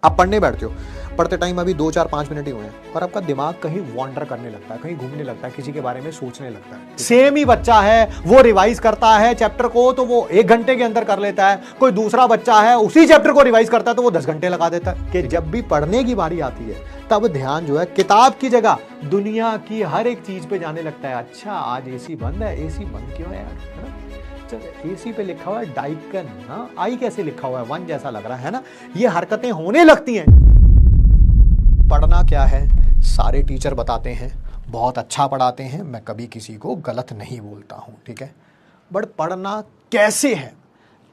आप पढ़ने बैठते हो, पढ़ते टाइम अभी 2 4 5 मिनट ही हुए हैं और आपका दिमाग कहीं वॉन्डर करने लगता है, कहीं घूमने लगता है, किसी के बारे में सोचने लगता है। सेम ही बच्चा है, वो रिवाइज करता है चैप्टर को तो वो 1 घंटे के अंदर कर लेता है, कोई दूसरा बच्चा है उसी चैप्टर को रिवाइज करता है तो वो 10 घंटे लगा देता है। कि जब भी पढ़ने की बारी आती है तब ध्यान जो है किताब की जगह दुनिया की हर एक चीज पे जाने लगता है। अच्छा आज एसी बंद है, एसी बंद क्यों है यार, है ना? एसी पे लिखा हुआ है डाइकन, हाँ आई कैसे लिखा हुआ है, वन जैसा लग रहा है ना? ये हरकतें होने लगती हैं। पढ़ना क्या है, सारे टीचर बताते हैं, बहुत अच्छा पढ़ाते हैं, मैं कभी किसी को गलत नहीं बोलता हूं, ठीक है। बट पढ़ना कैसे है,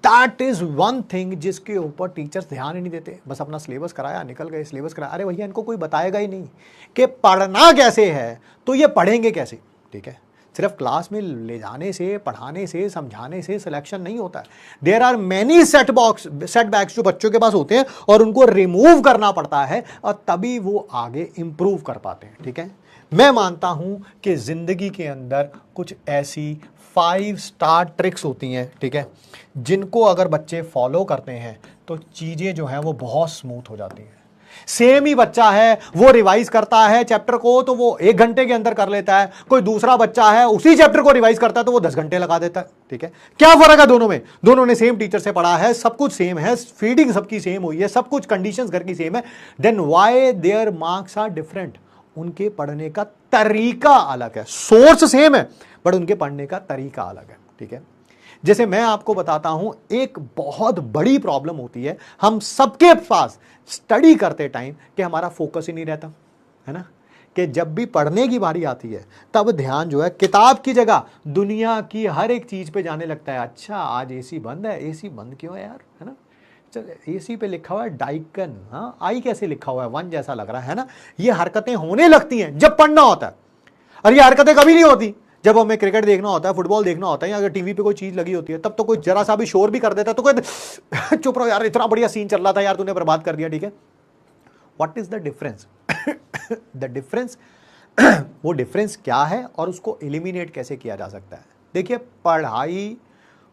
दैट इज वन थिंग जिसके ऊपर टीचर्स ध्यान ही नहीं देते। बस अपना सिलेबस कराया, निकल गए, सिलेबस कराया। अरे भैया इनको कोई बताएगा ही नहीं कि पढ़ना कैसे है, तो ये पढ़ेंगे कैसे, ठीक है। सिर्फ क्लास में ले जाने से, पढ़ाने से, समझाने से सिलेक्शन नहीं होता है। देयर आर मेनी सेटबैक्स जो बच्चों के पास होते हैं और उनको रिमूव करना पड़ता है और तभी वो आगे इंप्रूव कर पाते हैं, ठीक है। मैं मानता हूं कि जिंदगी के अंदर कुछ ऐसी 5 स्टार ट्रिक्स होती हैं, ठीक है, जिनको अगर बच्चे फॉलो करते हैं तो चीजें जो हैं वो बहुत स्मूथ हो जाती हैं। सेम ही बच्चा है, वो रिवाइज करता है चैप्टर को तो वो 1 घंटे के अंदर कर लेता है, कोई दूसरा बच्चा है उसी चैप्टर को रिवाइज करता है तो वो 10 घंटे लगा देता है, ठीक है। क्या फर्क है दोनों में? दोनों ने सेम टीचर से पढ़ा है, सब कुछ सेम है, फीडिंग सबकी सेम हुई है, सब कुछ कंडीशंस घर की सेम है, then why their marks are different? उनके पढ़ने का तरीका अलग है। सोर्स सेम है बट उनके पढ़ने का तरीका अलग है, ठीक है। जैसे मैं आपको बताता हूं, एक बहुत बड़ी प्रॉब्लम होती है हम सबके पास स्टडी करते टाइम कि हमारा फोकस ही नहीं रहता, है ना। कि जब भी पढ़ने की बारी आती है तब ध्यान जो है किताब की जगह दुनिया की हर एक चीज पे जाने लगता है। अच्छा आज एसी बंद है, एसी बंद क्यों है यार, है ना? चल एसी पे लिखा हुआ है डाइकन, हाँ आई कैसे लिखा हुआ है, वन जैसा लग रहा है ना? ये हरकतें होने लगती हैं जब पढ़ना होता है और ये हरकतें कभी नहीं होती जब हमें क्रिकेट देखना होता है, फुटबॉल देखना होता है, या अगर टीवी पे कोई चीज लगी होती है तब तो कोई जरा सा भी शोर भी कर देता है तो कोई चुप रहो यार, इतना बढ़िया सीन चल रहा था यार, तूने बर्बाद कर दिया, ठीक है। What is the difference? The difference वो डिफरेंस क्या है और उसको एलिमिनेट कैसे किया जा सकता है? देखिए पढ़ाई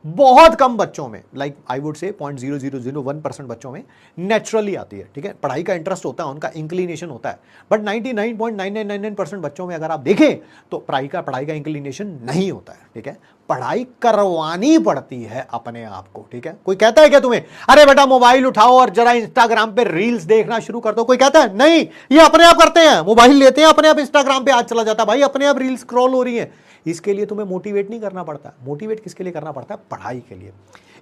बहुत कम बच्चों में, लाइक आई वुड से 0.0001% बच्चों में नेचुरली आती है, ठीक है। पढ़ाई का इंटरेस्ट होता है, उनका इंक्लिनेशन होता है, बट 99.9999% बच्चों में अगर आप देखें तो पढ़ाई का इंक्लिनेशन नहीं होता है, ठीक है। पढ़ाई करवानी पड़ती है अपने आप को, ठीक है। कोई कहता है क्या तुम्हें, अरे बेटा मोबाइल उठाओ और जरा इंस्टाग्राम पे रील्स देखना शुरू कर दो? कोई कहता है? नहीं, ये अपने आप करते हैं, मोबाइल लेते हैं अपने आप इंस्टाग्राम पे आज चला जाता है, भाई अपने आप रील्स स्क्रॉल हो रही है। इसके लिए तुम्हें मोटिवेट नहीं करना पड़ता। मोटिवेट किसके लिए करना पड़ता है? पढ़ाई के लिए।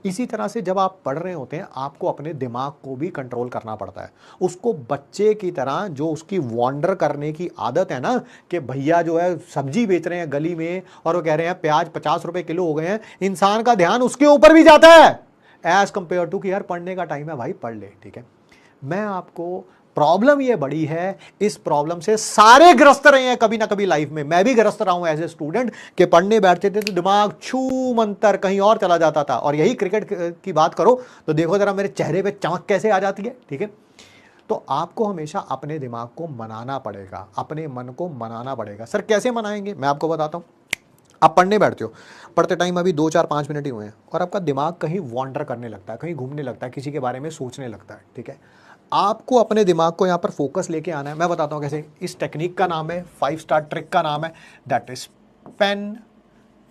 इसी तरह से जब आप पढ़ रहे होते हैं आपको अपने दिमाग को भी कंट्रोल करना पड़ता है। उसको बच्चे की तरह जो उसकी वॉन्डर करने की आदत है ना, कि भैया जो है सब्जी बेच रहे हैं गली में और वो कह रहे हैं प्याज 50 रुपए किलो हो गए हैं, इंसान का ध्यान उसके ऊपर भी जाता है एज कंपेयर टू कि यार पढ़ने का टाइम है भाई पढ़ ले, ठीक है। मैं आपको प्रॉब्लम ये बड़ी है, इस प्रॉब्लम से सारे ग्रस्त रहे हैं कभी ना कभी लाइफ में। मैं भी ग्रस्त रहा हूं एज ए स्टूडेंट कि पढ़ने बैठते थे तो दिमाग छू मंतर कहीं और चला जाता था। और यही क्रिकेट की बात करो तो देखो जरा मेरे चेहरे पे चमक कैसे आ जाती है, ठीक है। तो आपको हमेशा अपने दिमाग को मनाना पड़ेगा, अपने मन को मनाना पड़ेगा। सर कैसे मनाएंगे? मैं आपको बताता हूं। आप पढ़ने बैठते हो, पढ़ते टाइम अभी 2 4 5 मिनट ही हुए हैं और आपका दिमाग कहीं वॉन्डर करने लगता है, कहीं घूमने लगता है, किसी के बारे में सोचने लगता है, ठीक है। आपको अपने दिमाग को यहाँ पर फोकस लेके आना है। मैं बताता हूँ कैसे। इस टेक्निक का नाम है, 5 स्टार ट्रिक का नाम है, दैट इज पेन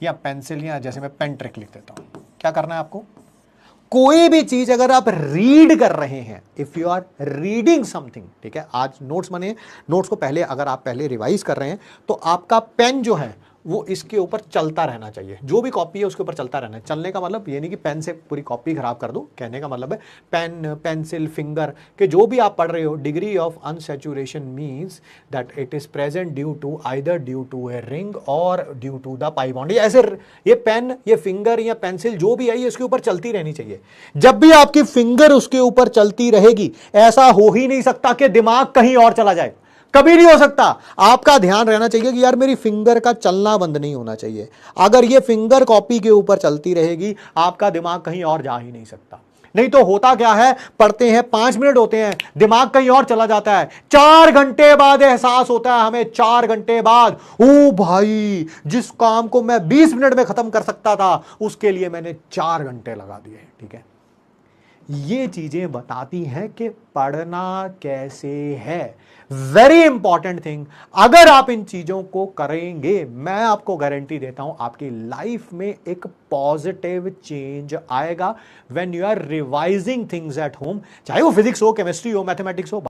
या पेंसिल, या जैसे मैं पेन ट्रिक लिख देता हूँ। क्या करना है आपको? कोई भी चीज अगर आप रीड कर रहे हैं, if you are reading something, ठीक है, आज नोट्स बने, नोट्स को पहले अगर आप पहले रिवाइज कर रहे हैं तो आपका पेन जो है वो इसके ऊपर चलता रहना चाहिए। जो भी कॉपी है उसके ऊपर चलता रहना है। चलने का मतलब ये नहीं कि पेन से पूरी कॉपी खराब कर दो, कहने का मतलब है पेन, पेंसिल, फिंगर के जो भी आप पढ़ रहे हो, degree of unsaturation means that it is present due to either due to a ring और due to the pi bond. ऐसे ये पेन, ये फिंगर या पेंसिल जो भी है ये उसके ऊपर चलती रहनी चाहिए। जब भी आपकी फिंगर उसके ऊपर चलती रहेगी, ऐसा हो ही नहीं सकता कि दिमाग कहीं और चला जाए, कभी नहीं हो सकता। आपका ध्यान रहना चाहिए कि यार मेरी फिंगर का चलना बंद नहीं होना चाहिए। अगर ये फिंगर कॉपी के ऊपर चलती रहेगी आपका दिमाग कहीं और जा ही नहीं सकता। नहीं तो होता क्या है, पढ़ते हैं 5 मिनट होते हैं, दिमाग कहीं और चला जाता है। 4 घंटे बाद एहसास होता है हमें, 4 घंटे बाद, ओ भाई जिस काम को मैं 20 मिनट में खत्म कर सकता था उसके लिए मैंने 4 घंटे लगा दिए, ठीक है। ये चीजें बताती हैं कि पढ़ना कैसे है। Very important thing. अगर आप इन चीजों को करेंगे, मैं आपको गारंटी देता हूं आपकी लाइफ में एक पॉजिटिव चेंज आएगा when you are revising things at home, चाहे वो फिजिक्स हो, केमिस्ट्री हो, मैथमेटिक्स हो।